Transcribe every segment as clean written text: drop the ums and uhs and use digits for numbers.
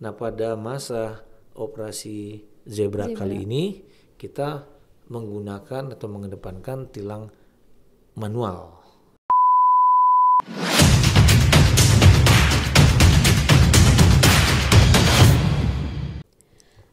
Nah, pada masa operasi zebra kali ini kita menggunakan atau mengedepankan tilang manual.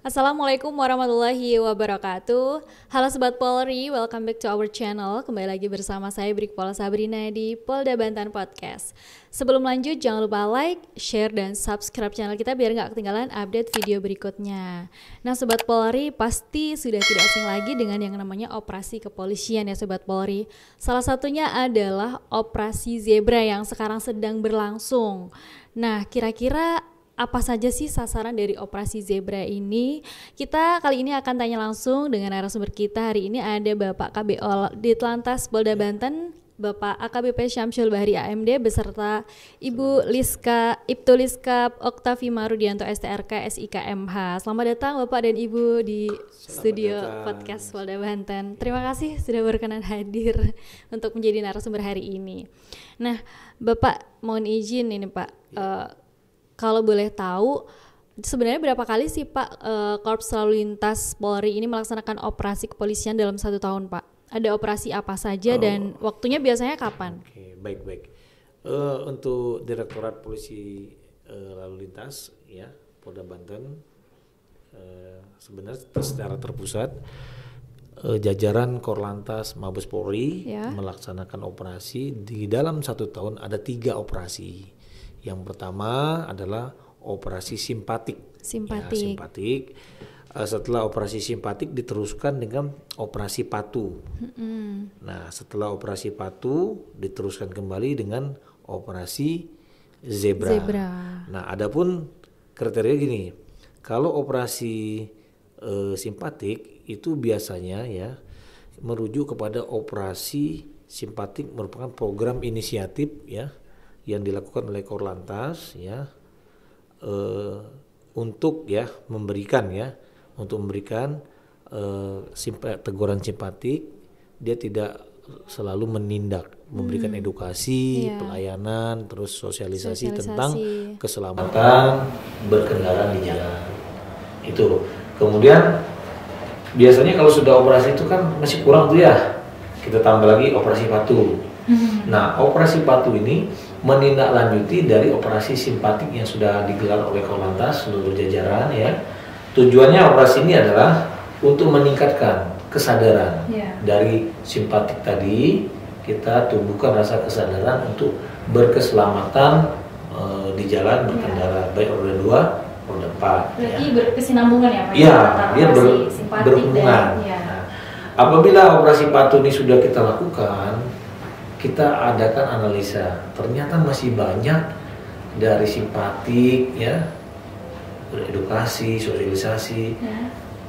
Assalamualaikum warahmatullahi wabarakatuh. Halo Sobat Polri, welcome back to our channel. Kembali lagi bersama saya Brigpol Sabrina di Polda Banten Podcast. Sebelum lanjut, jangan lupa like, share, dan subscribe channel kita biar nggak ketinggalan update video berikutnya. Nah Sobat Polri, pasti sudah tidak asing lagi dengan yang namanya operasi kepolisian ya Sobat Polri. Salah satunya adalah operasi zebra yang sekarang sedang berlangsung. Nah kira-kira apa saja sih sasaran dari operasi zebra ini? Kita kali ini akan tanya langsung dengan narasumber kita. Hari ini ada Bapak KBO Ditlantas Polda Banten, Bapak AKBP Syamsul Bahri AMD beserta Ibu Ibtu Liska Oktavi Marudianto STRK SIKMH. Selamat datang Bapak dan Ibu di studio podcast Polda Banten. Terima kasih sudah berkenan hadir untuk menjadi narasumber hari ini. Nah, Bapak mohon izin ini Pak. Kalau boleh tahu, sebenarnya berapa kali sih Pak Korps Lalu Lintas Polri ini melaksanakan operasi kepolisian dalam 1 tahun Pak? Ada operasi apa saja dan waktunya biasanya kapan? Oke, baik. Untuk Direktorat Polisi Lalu Lintas ya Polda Banten sebenarnya secara terpusat jajaran Korlantas Mabes Polri melaksanakan operasi di dalam 1 tahun ada 3 operasi. Yang pertama adalah operasi simpatik. Simpatik. Setelah operasi simpatik diteruskan dengan operasi patu. Nah, setelah operasi patu diteruskan kembali dengan operasi zebra. Nah, adapun kriteria gini, kalau operasi simpatik itu biasanya ya merujuk kepada operasi simpatik merupakan program inisiatif ya yang dilakukan oleh Korlantas ya untuk memberikan teguran simpatik. Dia tidak selalu menindak, memberikan edukasi, pelayanan, terus sosialisasi tentang keselamatan berkendara di jalan. Itu. Kemudian biasanya kalau sudah operasi itu kan masih kurang tuh ya. Kita tambah lagi operasi patu. Nah, operasi patu ini menindaklanjuti dari operasi simpatik yang sudah digelar oleh Korlantas seluruh jajaran ya. Tujuannya operasi ini adalah untuk meningkatkan kesadaran dari simpatik tadi. Kita tumbuhkan rasa kesadaran untuk berkeselamatan di jalan berkendara baik roda 2, roda 4. Berarti berkesinambungan ya Pak? Iya, dia berhubungan. Nah, apabila operasi patu ini sudah kita lakukan, kita adakan analisa, ternyata masih banyak dari simpatik ya, edukasi, sosialisasi,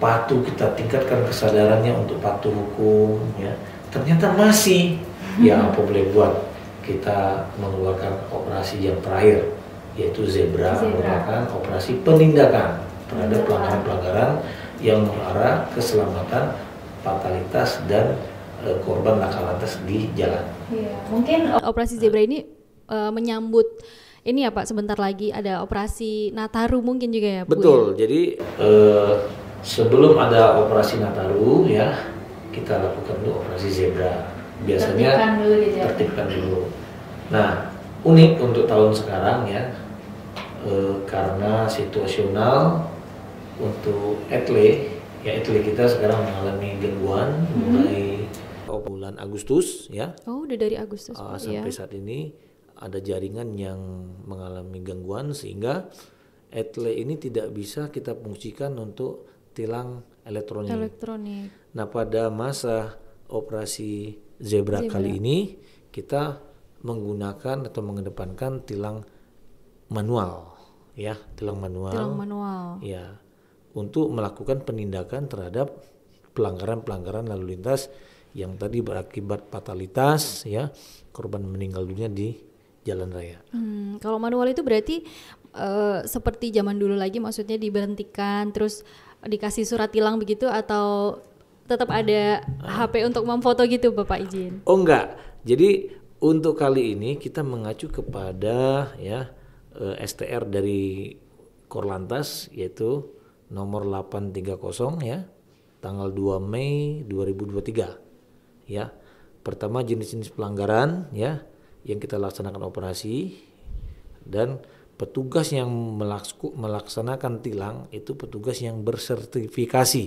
patuh kita tingkatkan kesadarannya untuk patuh hukum ya, ternyata masih ya apa boleh buat, kita mengeluarkan operasi yang terakhir yaitu zebra. Merupakan operasi penindakan terhadap pelanggaran-pelanggaran yang mengarah keselamatan, fatalitas dan korban laka lantas di jalan. Iya, mungkin operasi zebra ini menyambut ini ya Pak, sebentar lagi ada operasi Nataru mungkin juga ya Bu? Betul, jadi sebelum ada operasi Nataru ya kita lakukan dulu operasi zebra. Biasanya tertibkan dulu. Nah, unik untuk tahun sekarang ya karena situasional untuk etle kita sekarang mengalami gangguan mulai bulan Agustus ya. Oh, udah dari Agustus. Sampai saat ini ada jaringan yang mengalami gangguan sehingga etle ini tidak bisa kita fungsikan untuk tilang elektronik. Nah, pada masa operasi zebra kali ini kita menggunakan atau mengedepankan tilang manual ya, tilang manual. Ya, untuk melakukan penindakan terhadap pelanggaran-pelanggaran lalu lintas yang tadi berakibat fatalitas ya, korban meninggal dunia di jalan raya. Kalau manual itu berarti seperti zaman dulu lagi, maksudnya diberhentikan terus dikasih surat tilang begitu, atau tetap ada HP untuk memfoto gitu Bapak izin? Oh enggak, jadi untuk kali ini kita mengacu kepada ya STR dari Korlantas, yaitu nomor 830 ya, tanggal 2 Mei 2023 ya. Pertama, jenis-jenis pelanggaran ya yang kita laksanakan operasi, dan petugas yang melaksanakan tilang itu petugas yang bersertifikasi.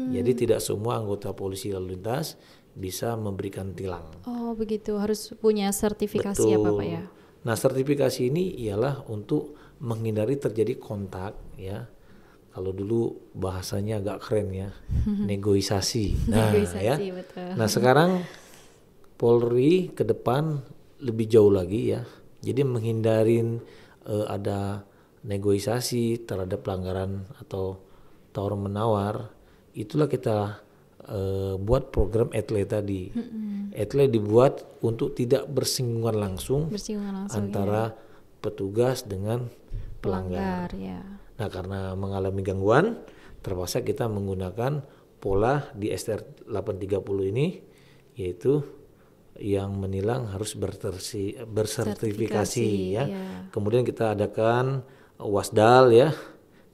Jadi tidak semua anggota polisi lalu lintas bisa memberikan tilang. Oh begitu, harus punya sertifikasi. Betul. Apa Pak ya? Nah, sertifikasi ini ialah untuk menghindari terjadi kontak ya. Kalau dulu bahasanya agak keren ya, negosiasi. Nah, Negosiasi, ya. betul. Nah, sekarang Polri ke depan lebih jauh lagi ya. Jadi menghindarin ada negosiasi terhadap pelanggaran atau tawar menawar, itulah kita buat program ETLE tadi. ETLE dibuat untuk tidak bersinggungan langsung antara petugas dengan pelanggar. Ya. Nah, karena mengalami gangguan, terpaksa kita menggunakan pola di STR 830 ini, yaitu yang menilang harus bersertifikasi ya. Kemudian kita adakan wasdal ya.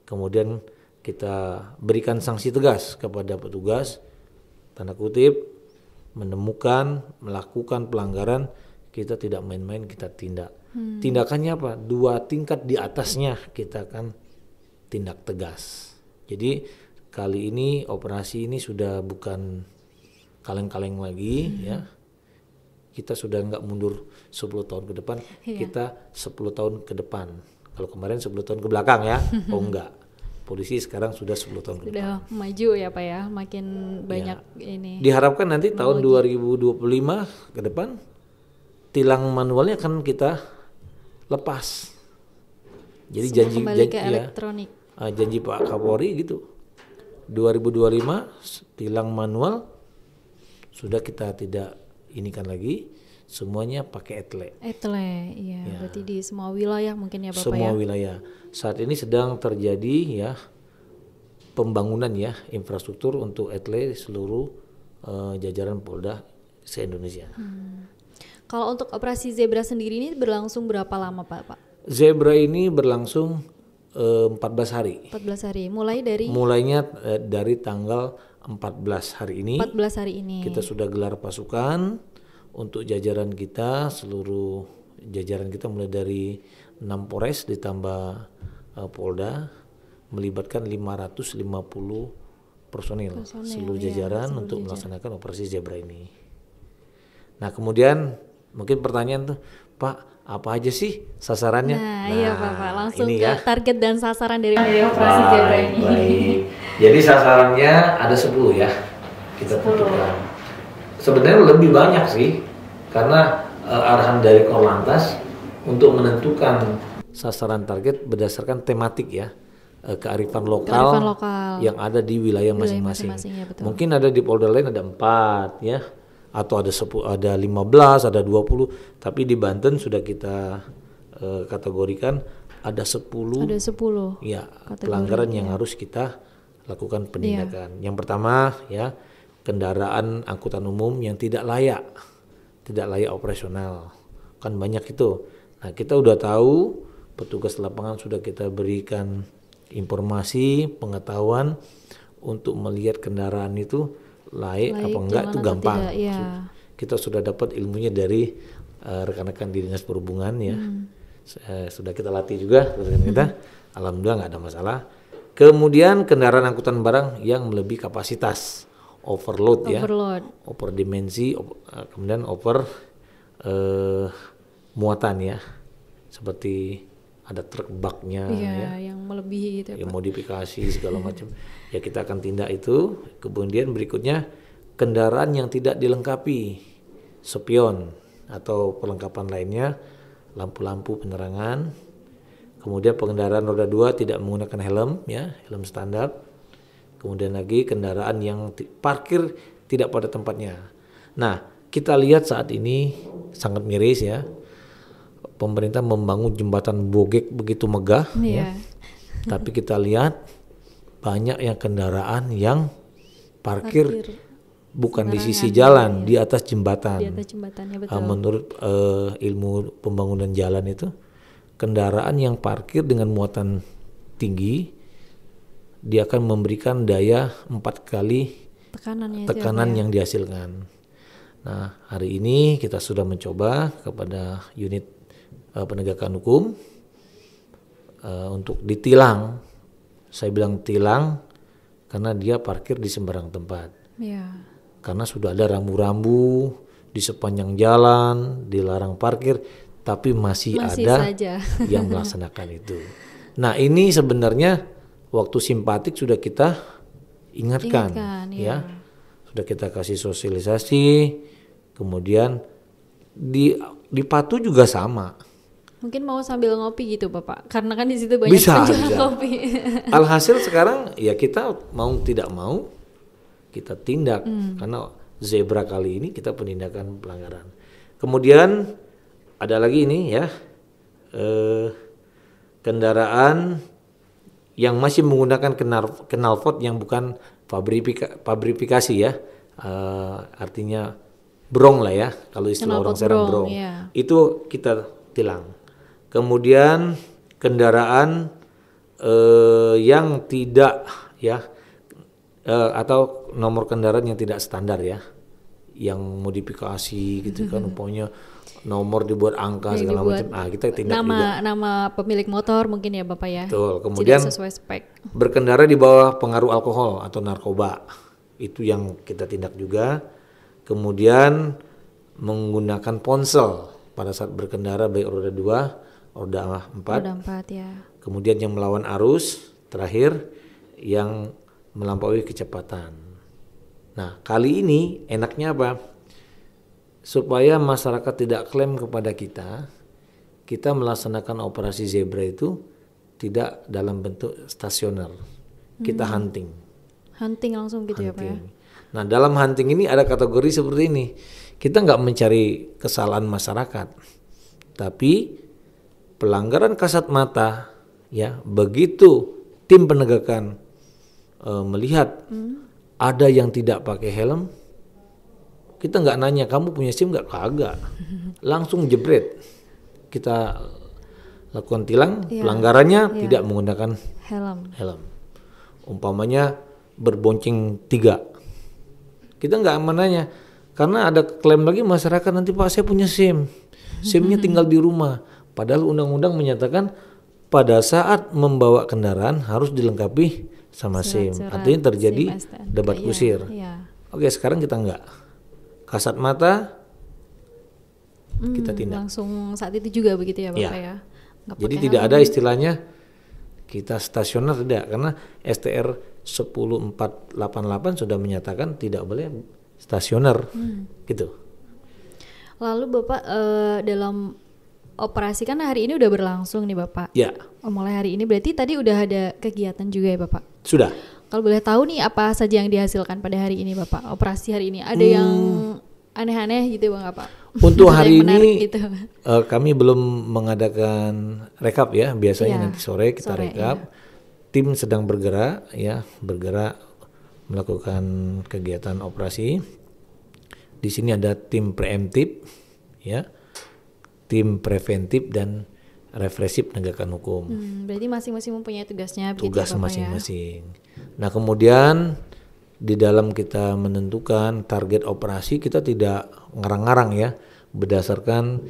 Kemudian kita berikan sanksi tegas kepada petugas, tanda kutip, menemukan, melakukan pelanggaran, kita tidak main-main, kita tindak. Tindakannya apa? 2 tingkat di atasnya kita akan tindak tegas. Jadi kali ini operasi ini sudah bukan kaleng-kaleng lagi ya. Kita sudah nggak mundur 10 tahun ke depan, kita 10 tahun ke depan. Kalau kemarin 10 tahun ke belakang ya, oh enggak. Polisi sekarang sudah 10 tahun ke depan. Sudah maju ya Pak ya, makin banyak ini. Diharapkan nanti tahun 2025 ke depan, tilang manualnya akan kita lepas. Jadi janji elektronik. Janji Pak Kapolri gitu. 2025 tilang manual sudah kita tidak inikan lagi, semuanya pakai ETLE. ETLE, iya. Ya. Berarti di semua wilayah mungkin ya Bapak semua wilayah. Saat ini sedang terjadi ya pembangunan ya infrastruktur untuk ETLE di seluruh jajaran Polda se-Indonesia. Kalau untuk operasi Zebra sendiri ini berlangsung berapa lama Pak? Zebra ini berlangsung 14 hari. 14 hari. Mulainya dari tanggal 14 hari ini. 14 hari ini. Kita sudah gelar pasukan untuk jajaran kita, seluruh jajaran kita mulai dari 6 Polres ditambah Polda, melibatkan 550 personil seluruh jajaran untuk melaksanakan operasi Zebra ini. Nah, kemudian mungkin pertanyaan tuh, Pak, apa aja sih sasarannya? Nah iya Pak, langsung ini ke target dan sasaran dari operasi Zebra ini. Baik. Jadi sasarannya ada 10 ya, kita tentukan. Sebenarnya lebih banyak sih, karena arahan dari Korlantas untuk menentukan sasaran target berdasarkan tematik ya, kearifan lokal yang ada di wilayah masing-masing. Ya, mungkin ada di Polda lain ada 4 ya, atau ada 15, ada 20, tapi di Banten sudah kita kategorikan ada 10. Ada 10. Ya, pelanggaran yang harus kita lakukan penindakan. Yang pertama ya, kendaraan angkutan umum yang tidak layak operasional. Kan banyak itu. Nah, kita udah tahu, petugas lapangan sudah kita berikan informasi, pengetahuan untuk melihat kendaraan itu layak apa enggak, itu gampang. Kita sudah dapat ilmunya dari rekan-rekan di Dinas Perhubungan ya. Sudah kita latih juga rekan kita. Alhamdulillah nggak ada masalah. Kemudian kendaraan angkutan barang yang melebihi kapasitas, overload ya, over dimensi, kemudian over muatan ya, seperti ada truk baknya ya, yang melebihi itu yang modifikasi segala macam ya, kita akan tindak itu. Kemudian berikutnya kendaraan yang tidak dilengkapi spion atau perlengkapan lainnya, lampu-lampu penerangan. Kemudian pengendaraan roda 2 tidak menggunakan helm ya, helm standar. Kemudian lagi kendaraan yang parkir tidak pada tempatnya. Nah, kita lihat saat ini sangat miris ya. Pemerintah membangun jembatan Bogek begitu megah ya. Tapi kita lihat banyak yang kendaraan yang parkir bukan di sisi jalan, di atas jembatan. Di atas jembatannya, betul. Menurut ilmu pembangunan jalan itu, kendaraan yang parkir dengan muatan tinggi, dia akan memberikan daya 4 kali tekanan yang dihasilkan. Nah, hari ini kita sudah mencoba kepada unit penegakan hukum untuk ditilang. Saya bilang tilang karena dia parkir di sembarang tempat. Ya. Karena sudah ada rambu-rambu di sepanjang jalan, dilarang parkir, tapi masih ada saja yang melaksanakan itu. Nah, ini sebenarnya waktu simpatik sudah kita ingatkan ya. Sudah kita kasih sosialisasi, kemudian di Patu juga sama. Mungkin mau sambil ngopi gitu Bapak, karena kan di situ banyak bisa. kopi. Alhasil sekarang ya kita mau tidak mau kita tindak karena zebra kali ini kita penindakan pelanggaran. Kemudian ada lagi ini ya, kendaraan yang masih menggunakan knalpot yang bukan pabrifikasi ya, artinya brong lah ya, kalau istilah orang Serang brong, itu kita tilang. Kemudian kendaraan yang tidak ya, atau nomor kendaraan yang tidak standar ya, yang modifikasi gitu kan, umpamanya nomor dibuat angka segala macam. Kita tindak juga. Nama pemilik motor mungkin ya Bapak ya. Betul. Kemudian tidak sesuai spek. Berkendara di bawah pengaruh alkohol atau narkoba, itu yang kita tindak juga. Kemudian menggunakan ponsel pada saat berkendara baik roda 2, roda 4. Roda 4 ya. Kemudian yang melawan arus, terakhir yang melampaui kecepatan. Nah, kali ini enaknya apa? Supaya masyarakat tidak klaim kepada kita melaksanakan operasi zebra itu tidak dalam bentuk stasioner. Kita hunting. Hunting langsung gitu ya Pak ya. Nah, dalam hunting ini ada kategori seperti ini. Kita nggak mencari kesalahan masyarakat, tapi pelanggaran kasat mata ya, begitu tim penegakan melihat ada yang tidak pakai helm, kita nggak nanya kamu punya SIM nggak, kagak, langsung jebret, kita lakukan tilang. Pelanggarannya tidak menggunakan helm. Umpamanya berbonceng 3, kita nggak menanya, karena ada klaim lagi masyarakat nanti Pak saya punya SIM-nya tinggal di rumah, padahal undang-undang menyatakan pada saat membawa kendaraan harus dilengkapi sama SIM. Artinya terjadi debat kusir. Oke, sekarang kita nggak. Kasat mata kita tindak. Langsung saat itu juga begitu ya Bapak ya. Jadi tidak ada istilahnya kita stasioner, tidak, karena STR 10488 sudah menyatakan tidak boleh stasioner gitu. Lalu Bapak dalam operasi kan hari ini udah berlangsung nih Bapak. Ya. Mulai hari ini berarti tadi udah ada kegiatan juga ya Bapak? Sudah. Kalau boleh tahu nih apa saja yang dihasilkan pada hari ini Bapak? Operasi hari ini ada yang aneh-aneh gitu Bang Pak? Untuk hari ini gitu. Kami belum mengadakan rekap ya. Biasanya nanti sore kita rekap. Tim sedang bergerak melakukan kegiatan operasi. Di sini ada tim preemptif ya, tim preventif dan represif penegakan hukum. Berarti masing-masing mempunyai tugasnya. Tugas masing-masing. Nah, kemudian di dalam kita menentukan target operasi, kita tidak ngarang-ngarang ya, berdasarkan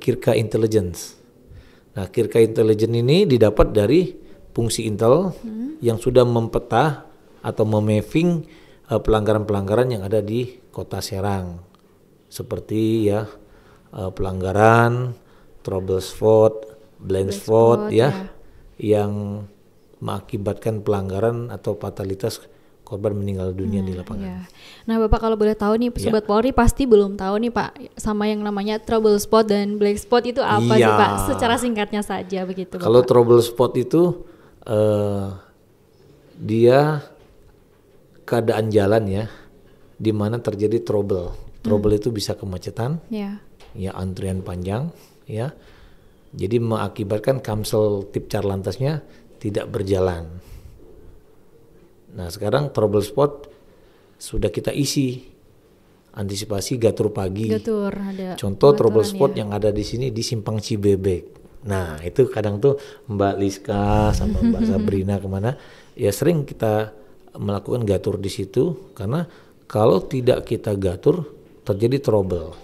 Kirka Intelligence. Nah, Kirka Intelligence ini didapat dari fungsi Intel yang sudah mempetah atau memapping pelanggaran-pelanggaran yang ada di Kota Serang, seperti ya pelanggaran trouble spot, blind spot ya, yang mengakibatkan pelanggaran atau fatalitas korban meninggal dunia di lapangan. Nah Bapak kalau boleh tahu nih Sobat Polri pasti belum tahu nih Pak sama yang namanya trouble spot dan black spot itu apa sih Pak? Secara singkatnya saja begitu Bapak. Kalau trouble spot itu dia keadaan jalan ya, di mana terjadi trouble. Trouble itu bisa kemacetan, ya antrian panjang, ya. Jadi mengakibatkan kamsel tip carlantasnya tidak berjalan. Nah sekarang trouble spot sudah kita isi, antisipasi gatur pagi. Ada contoh trouble spot yang ada di sini di Simpang Cibebek. Nah itu kadang tuh Mbak Liska sama Mbak Sabrina kemana, ya sering kita melakukan gatur di situ, karena kalau tidak kita gatur terjadi trouble.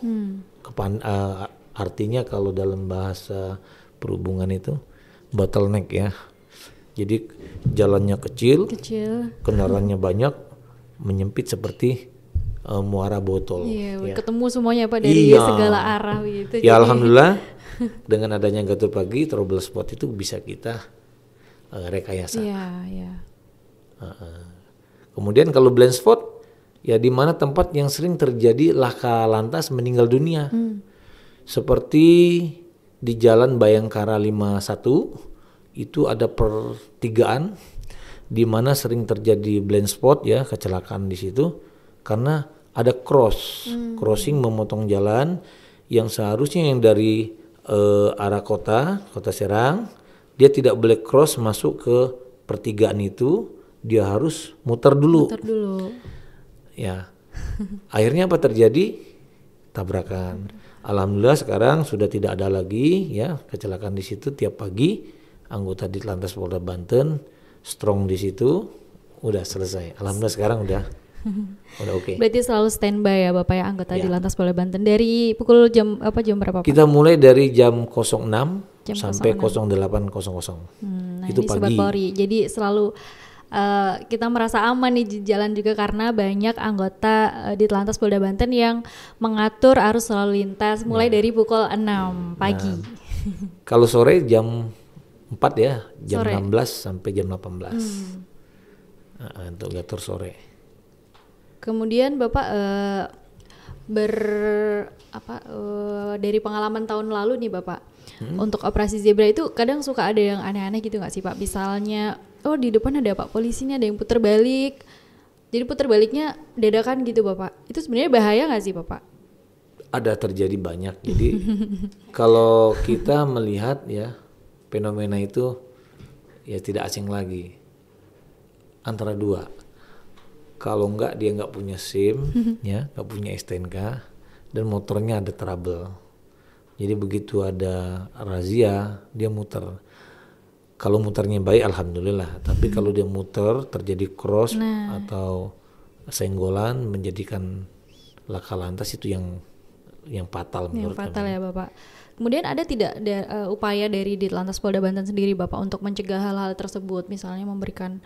Artinya kalau dalam bahasa perhubungan itu bottleneck ya. Jadi jalannya kecil. Kendaraannya banyak, menyempit seperti muara botol. Iya, ya. Ketemu semuanya Pak dari segala arah gitu. Ya alhamdulillah dengan adanya gatur pagi, trouble spot itu bisa kita rekayasa. Iya. Kemudian kalau blind spot, ya di mana tempat yang sering terjadi laka lantas meninggal dunia. Seperti di Jalan Bayangkara 51 itu ada pertigaan di mana sering terjadi blind spot ya, kecelakaan di situ karena ada crossing memotong jalan yang seharusnya yang dari arah kota Serang, dia tidak boleh cross masuk ke pertigaan itu, dia harus muter dulu. Ya. Akhirnya apa terjadi? Tabrakan. Alhamdulillah sekarang sudah tidak ada lagi ya kecelakaan di situ. Tiap pagi anggota Ditlantas Polda Banten strong di situ, udah selesai. Alhamdulillah sekarang udah oke. Berarti selalu standby ya Bapak ya anggota Ditlantas Polda Banten dari pukul jam berapa Pak? Kita mulai dari jam 06 sampai 08.00. Itu ini pagi. Sobat Polri. Jadi selalu kita merasa aman di jalan juga karena banyak anggota Ditlantas Polda Banten yang mengatur arus lalu lintas mulai dari pukul 6 pagi. Kalau sore jam 4 ya, jam sore. 16 sampai jam 18. Untuk gatur sore. Kemudian Bapak dari pengalaman tahun lalu nih Bapak, untuk operasi zebra itu kadang suka ada yang aneh-aneh gitu nggak sih Pak? Misalnya di depan ada Pak polisi nih, ada yang putar balik, jadi putar baliknya dadakan gitu Bapak. Itu sebenarnya bahaya nggak sih Bapak? Ada terjadi banyak. Jadi kalau kita melihat ya fenomena itu ya tidak asing lagi antara dua. Kalau enggak dia nggak punya SIM ya, nggak punya STNK dan motornya ada trouble. Jadi begitu ada razia dia muter. Kalau muternya baik alhamdulillah, tapi kalau dia muter terjadi cross atau senggolan menjadikan laka lantas itu yang fatal menurut kami. Yang fatal ya Bapak. Kemudian ada tidak upaya dari Ditlantas Polda Banten sendiri Bapak untuk mencegah hal-hal tersebut, misalnya memberikan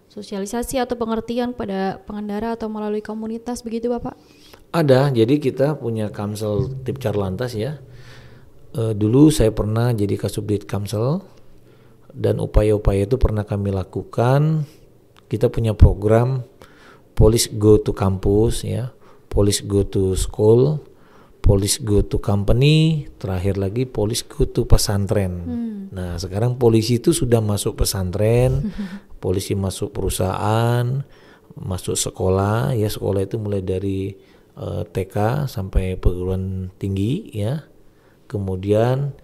sosialisasi atau pengertian pada pengendara atau melalui komunitas begitu Bapak? Ada, jadi kita punya Kamsel Tipcar Lantas ya. Dulu saya pernah jadi Kasubdit Kamsel dan upaya-upaya itu pernah kami lakukan. Kita punya program Police Go to Campus ya, Police Go to School, Police Go to Company, terakhir lagi Police Go to Pesantren. Nah sekarang polisi itu sudah masuk pesantren, polisi masuk perusahaan, masuk sekolah ya, sekolah itu mulai dari TK sampai perguruan tinggi ya, kemudian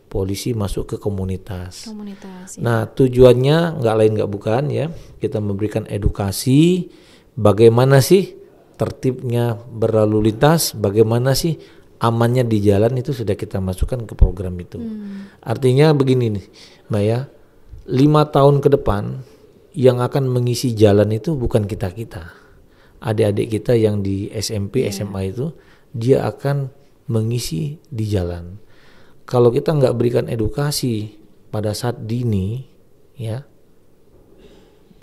polisi masuk ke komunitas. Ya. Nah tujuannya nggak lain nggak bukan ya, kita memberikan edukasi bagaimana sih tertibnya berlalu lintas, bagaimana sih amannya di jalan, itu sudah kita masukkan ke program itu. Artinya begini nih Mbak ya, 5 tahun ke depan yang akan mengisi jalan itu bukan kita-kita, adik-adik kita yang di SMP, SMA itu dia akan mengisi di jalan. Kalau kita nggak berikan edukasi pada saat dini ya,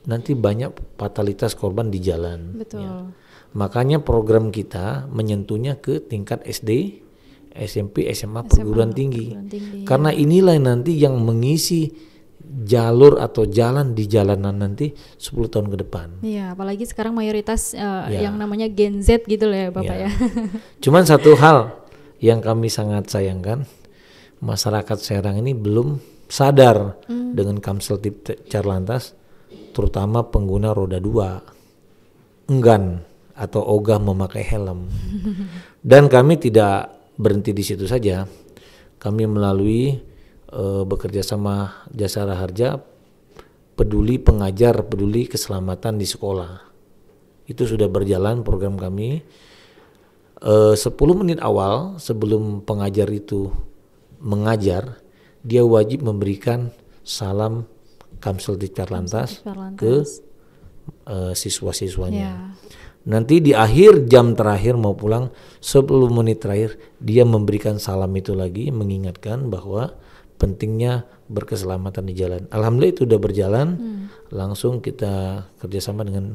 nanti banyak fatalitas korban di jalan. Betul. Ya. Makanya program kita menyentuhnya ke tingkat SD, SMP, SMA, perguruan tinggi. Karena inilah nanti yang mengisi jalur atau jalan di jalanan nanti 10 tahun ke depan. Iya, apalagi sekarang mayoritas yang namanya Gen Z gitu loh ya Bapak ya. Cuman satu hal yang kami sangat sayangkan, masyarakat Serang ini belum sadar dengan Kamsel Tipcar Lantas, terutama pengguna roda 2, enggan atau ogah memakai helm. Dan kami tidak berhenti di situ saja. Kami melalui bekerja sama Jasara Harja, peduli pengajar, peduli keselamatan di sekolah. Itu sudah berjalan program kami. 10 menit awal sebelum pengajar itu mengajar, dia wajib memberikan salam Kamsel Diklat Lantas ke siswa-siswanya. Nanti di akhir jam terakhir mau pulang, 10 menit terakhir dia memberikan salam itu lagi, mengingatkan bahwa pentingnya berkeselamatan di jalan. Alhamdulillah itu udah berjalan. Langsung kita kerjasama dengan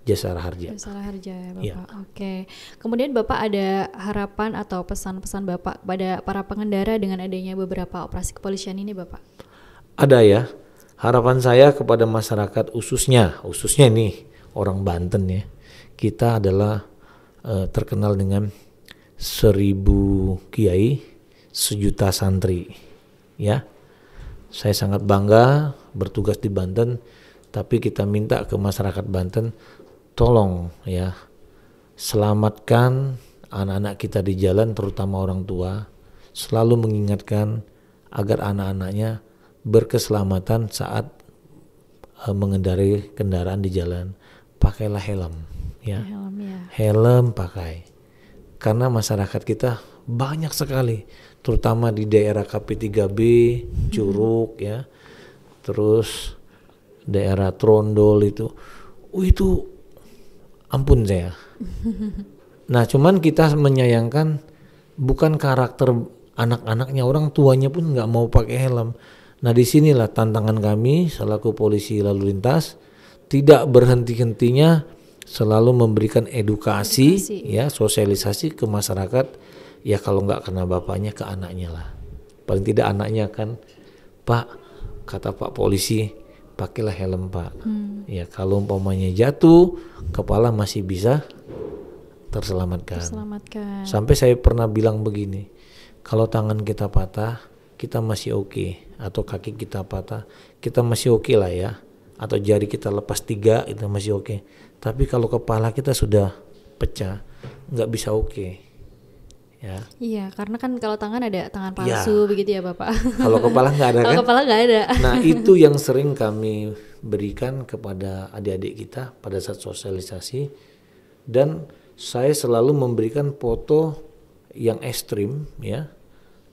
Jasara Harja. Jasara Harja ya Bapak. Ya. Oke. Kemudian Bapak ada harapan atau pesan-pesan Bapak pada para pengendara dengan adanya beberapa operasi kepolisian ini Bapak? Ada ya. Harapan saya kepada masyarakat khususnya nih orang Banten ya. Kita adalah terkenal dengan 1000 kiai, 1.000.000 santri. Ya. Saya sangat bangga bertugas di Banten, tapi kita minta ke masyarakat Banten tolong ya, selamatkan anak-anak kita di jalan, terutama orang tua. Selalu mengingatkan agar anak-anaknya berkeselamatan saat mengendarai kendaraan di jalan. Pakailah helm ya. Helm pakai. Karena masyarakat kita banyak sekali, terutama di daerah KP3B, Curug ya. Terus daerah Trondol itu ampun saya. Nah, cuman kita menyayangkan bukan karakter anak-anaknya, orang tuanya pun nggak mau pakai helm. Nah, disinilah tantangan kami selaku polisi lalu lintas, tidak berhenti-hentinya selalu memberikan edukasi ya, sosialisasi ke masyarakat. Ya kalau nggak kena bapaknya, ke anaknya lah. Paling tidak anaknya kan, Pak, kata Pak polisi, pakailah helm Pak. Ya kalau umpamanya jatuh, kepala masih bisa terselamatkan. Sampai saya pernah bilang begini, kalau tangan kita patah, kita masih oke, atau kaki kita patah, kita masih oke lah ya, atau jari kita lepas 3 itu masih oke. Tapi kalau kepala kita sudah pecah, nggak bisa oke. Ya. Iya, karena kan kalau tangan ada tangan palsu begitu ya Bapak. Kalau kepala nggak ada kan? Kalau kepala nggak ada. Nah itu yang sering kami berikan kepada adik-adik kita pada saat sosialisasi, dan saya selalu memberikan foto yang ekstrim ya,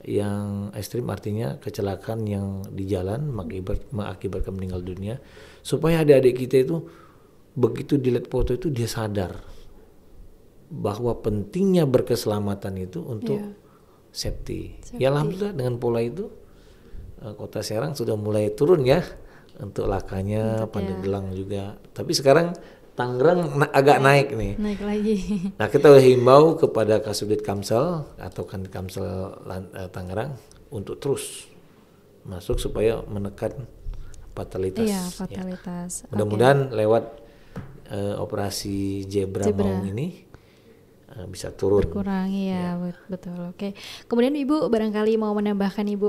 yang ekstrim artinya kecelakaan yang di jalan mengakibatkan meninggal dunia, supaya adik-adik kita itu begitu dilihat foto itu dia sadar bahwa pentingnya berkeselamatan itu untuk safety. Ya alhamdulillah dengan pola itu Kota Serang sudah mulai turun ya untuk lakanya, Pandeglang juga. Tapi sekarang Tangerang agak naik nih. Naik lagi. Nah kita himbau kepada Kasubdit Kamsel atau Kamsel Tangerang untuk terus masuk supaya menekan fatalitas. Iya, fatalitas. Ya. Mudah-mudahan lewat operasi Zebra Maung ini bisa turun. Berkurang ya. Betul. Oke. Kemudian Ibu barangkali mau menambahkan Ibu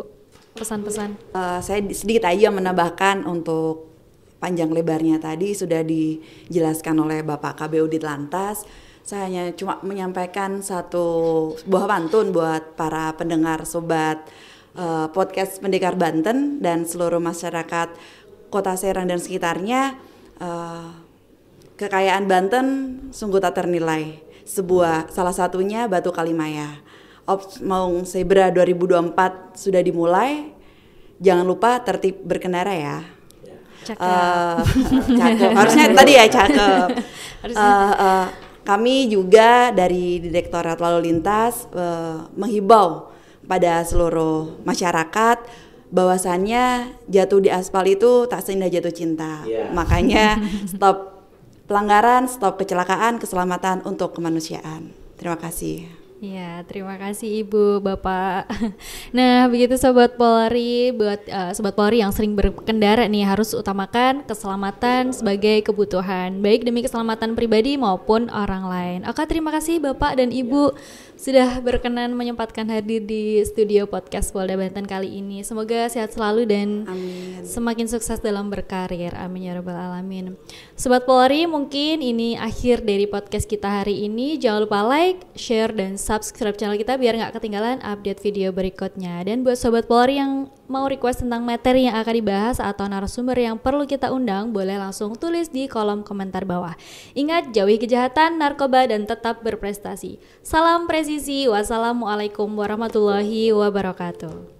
pesan-pesan. Saya sedikit aja menambahkan untuk panjang lebarnya tadi sudah dijelaskan oleh Bapak KBU Ditlantas. Saya hanya cuma menyampaikan buah pantun buat para pendengar sobat podcast Pendekar Banten dan seluruh masyarakat Kota Serang dan sekitarnya. Kekayaan Banten sungguh tak ternilai. Salah satunya Batu Kalimaya. Ops Maung Zebra 2024 sudah dimulai. Jangan lupa tertib berkendara ya. Cakep. Harusnya tadi ya cakep. Kami juga dari Direktorat Lalu Lintas menghimbau pada seluruh masyarakat bahwasannya jatuh di aspal itu tak seindah jatuh cinta. Makanya stop pelanggaran, stop kecelakaan, keselamatan untuk kemanusiaan. Terima kasih. Ya, terima kasih Ibu, Bapak. Nah, begitu Sobat Polri, buat Sobat Polri yang sering berkendara nih harus utamakan keselamatan sebagai kebutuhan, baik demi keselamatan pribadi maupun orang lain. Oke, terima kasih Bapak dan Ibu sudah berkenan menyempatkan hadir di studio podcast Polda Banten kali ini. Semoga sehat selalu dan semakin sukses dalam berkarir. Amin ya rabbal alamin. Sobat Polri, mungkin ini akhir dari podcast kita hari ini. Jangan lupa like, share, dan subscribe channel kita biar nggak ketinggalan update video berikutnya. Dan buat Sobat Polri yang mau request tentang materi yang akan dibahas atau narasumber yang perlu kita undang, boleh langsung tulis di kolom komentar bawah. Ingat, jauhi kejahatan, narkoba, dan tetap berprestasi. Salam presisi. Wassalamualaikum warahmatullahi wabarakatuh.